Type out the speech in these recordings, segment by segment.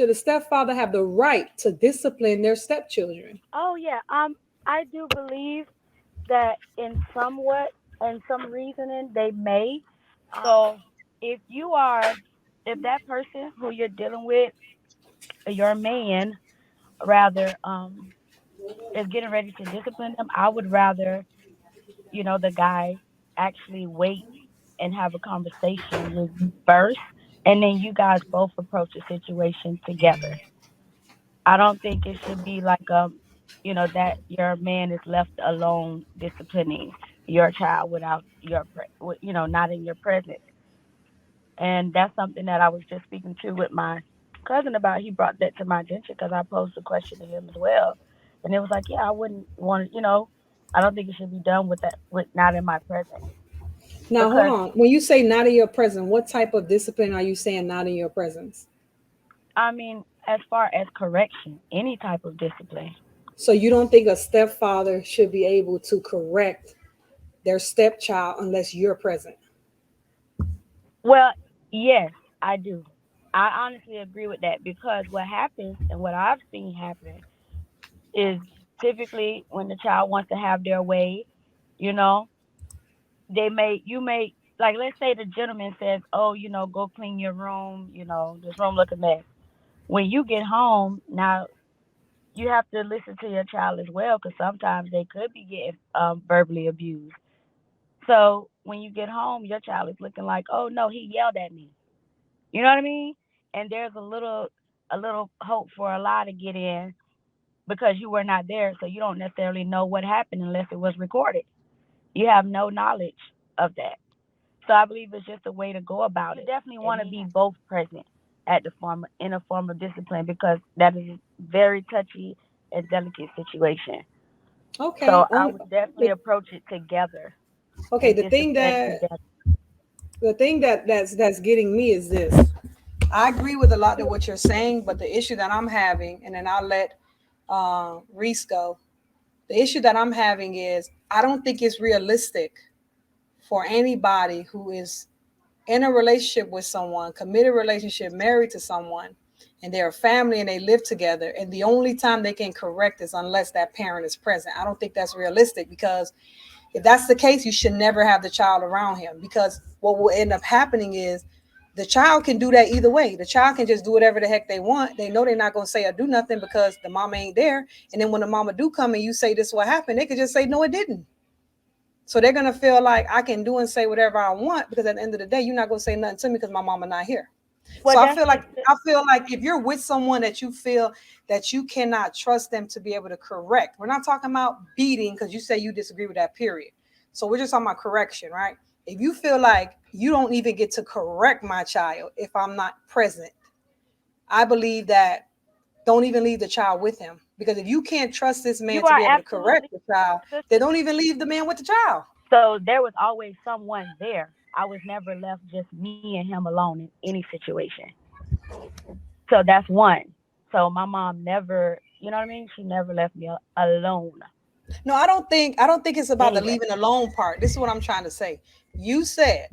Should a stepfather have the right to discipline their stepchildren? Oh yeah. I do believe that in some reasoning they may. So if you are, if that person who you're dealing with, your man, rather, is getting ready to discipline them, I would rather, the guy actually wait and have a conversation with you first, and then you guys both approach the situation together. I don't think it should be like that your man is left alone disciplining your child without not in your presence. And that's something that I was just speaking to with my cousin about. He brought that to my attention because I posed a question to him as well, and it was like, yeah, I wouldn't want, I don't think it should be done with that, with not in my presence, Now, hold because on. When you say not in your presence, what type of discipline are you saying not in your presence? I mean, as far as correction, any type of discipline. So you don't think a stepfather should be able to correct their stepchild unless you're present? Well, yes, I do. I honestly agree with that because what happens and what I've seen happen is typically when the child wants to have their way, you know, you may, like, let's say the gentleman says, "Oh, go clean your room, this room look a mess." When you get home, now you have to listen to your child as well because sometimes they could be getting verbally abused. So when you get home, your child is looking like, "Oh no, he yelled at me." You know what I mean? And there's a little hope for a lie to get in because you were not there, so you don't necessarily know what happened unless it was recorded. You have no knowledge of that. So I believe it's just a way to go about it. You definitely want to be both present at the form in a form of discipline because that is a very touchy and delicate situation. Okay. So I would definitely approach it together Okay. and discipline together. The thing that's getting me is this. I agree with a lot of what you're saying, but the issue that I'm having, and then I'll let Reese go. The issue that I'm having is I don't think it's realistic for anybody who is in a relationship with someone, committed relationship, married to someone, and they're a family and they live together, and the only time they can correct is unless that parent is present. I don't think that's realistic because if that's the case, you should never have the child around him because what will end up happening is the child can do that either way. The child can just do whatever the heck they want. They know they're not going to say or do nothing because the mama ain't there. And then when the mama do come and you say this is what happened, they could just say no, it didn't. So they're gonna feel like I can do and say whatever I want because at the end of the day, you're not gonna say nothing to me because my mama not here. Well, So I that's feel like just I feel like if you're with someone that you feel that you cannot trust them to be able to correct, we're not talking about beating because you say you disagree with that period. So we're just talking about correction, right? If you feel like you don't even get to correct my child if I'm not present, I believe that don't even leave the child with him because if you can't trust this you man to are be able to correct absolutely the child, then sister. don't even leave the man with the child. So there was always someone there. I was never left just me and him alone in any situation. So that's one. So my mom never, you know what I mean? She never left me alone No, I don't think it's about the anywhere. leaving alone part. This is what I'm trying to say. You said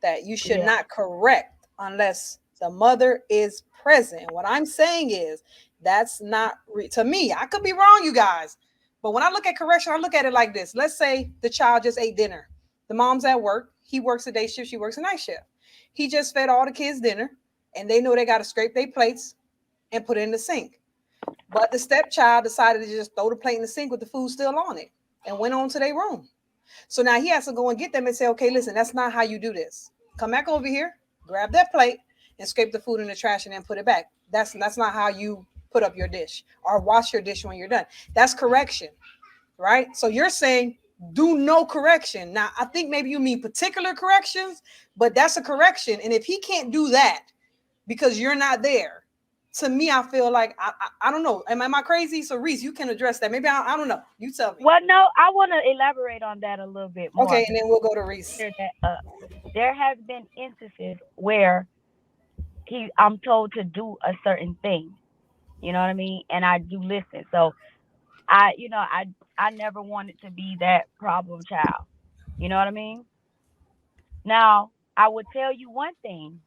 that you should Yeah. not correct unless the mother is present. What I'm saying is that's not to me. I could be wrong, you guys. But when I look at correction, I look at it like this. Let's say the child just ate dinner. The mom's at work. He works a day shift. She works a night shift. He just fed all the kids dinner, and they know they got to scrape their plates and put it in the sink. But the stepchild decided to just throw the plate in the sink with the food still on it and went on to their room. So now he has to go and get them and say, okay, listen, that's not how you do this. Come back over here, grab that plate, and scrape the food in the trash and then put it back. That's not how you put up your dish or wash your dish when you're done. That's correction, right? So you're saying do no correction. Now I think maybe you mean particular corrections, but that's a correction. And if he can't do that because you're not there, to me, I feel like I don't know. Am I crazy? So Reese, you can address that. Maybe I don't know. You tell me. Well, no, I want to elaborate on that a little bit more Okay, and because then we'll go to Reese. clear that up. There has been instances where I'm told to do a certain thing. You know what I mean? And I do listen. So I never wanted to be that problem child. You know what I mean? Now, I would tell you one thing.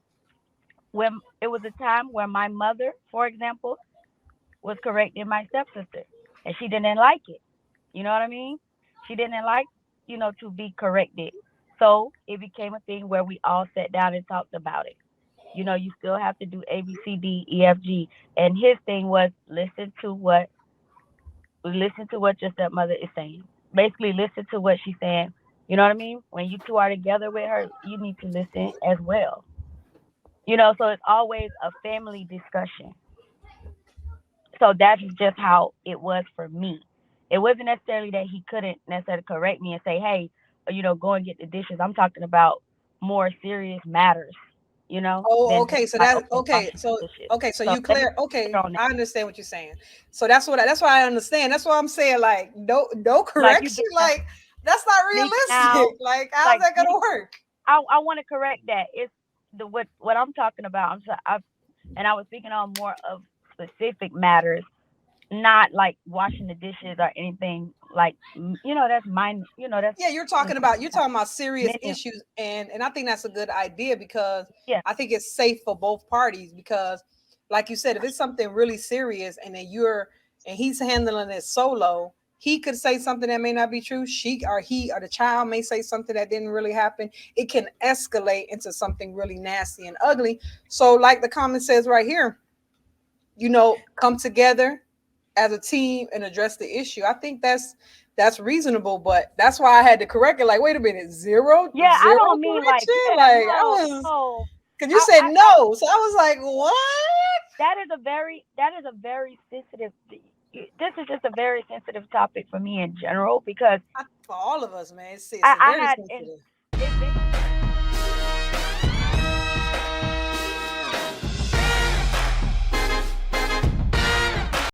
when it was a time where my mother, for example, was correcting my stepsister, and she didn't like it. You know what I mean? She didn't like, to be corrected. So it became a thing where we all sat down and talked about it. You still have to do A, B, C, D, E, F, G. And his thing was listen to what your stepmother is saying. Basically, listen to what she's saying. You know what I mean? When you two are together with her, you need to listen as well. So it's always a family discussion. So that's just how it was for me. It wasn't necessarily that he couldn't necessarily correct me and say, hey, go and get the dishes. I'm talking about more serious matters, Oh, than okay. So like, that's okay, okay. wash So the dishes. okay. So So you let me clear. Okay, clear on that. I understand what you're saying. So that's why I understand. That's why I'm saying like no Like you correction. get that Like that's not sneaking out, realistic. Like how's like that gonna sneak. work? I want to correct that. It's what I'm talking about. And I was speaking on more of specific matters, not like washing the dishes or anything like that's mine. That's Yeah, you're talking about serious many. issues, and I think that's a good idea because Yeah, I think it's safe for both parties because, like you said, if it's something really serious and then he's handling it solo, he could say something that may not be true. He or the child may say something that didn't really happen. It can escalate into something really nasty and ugly. So, like the comment says right here, come together as a team and address the issue. I think that's reasonable, but that's why I had to correct it. Like, wait a minute, zero yeah. I zero don't mean like, correction. yeah, Like I no, was no. because you said I no, so I was like, what? that is a very sensitive. This is just a very sensitive topic for me in general because For all of us, man, it's I very had and sensitive. it's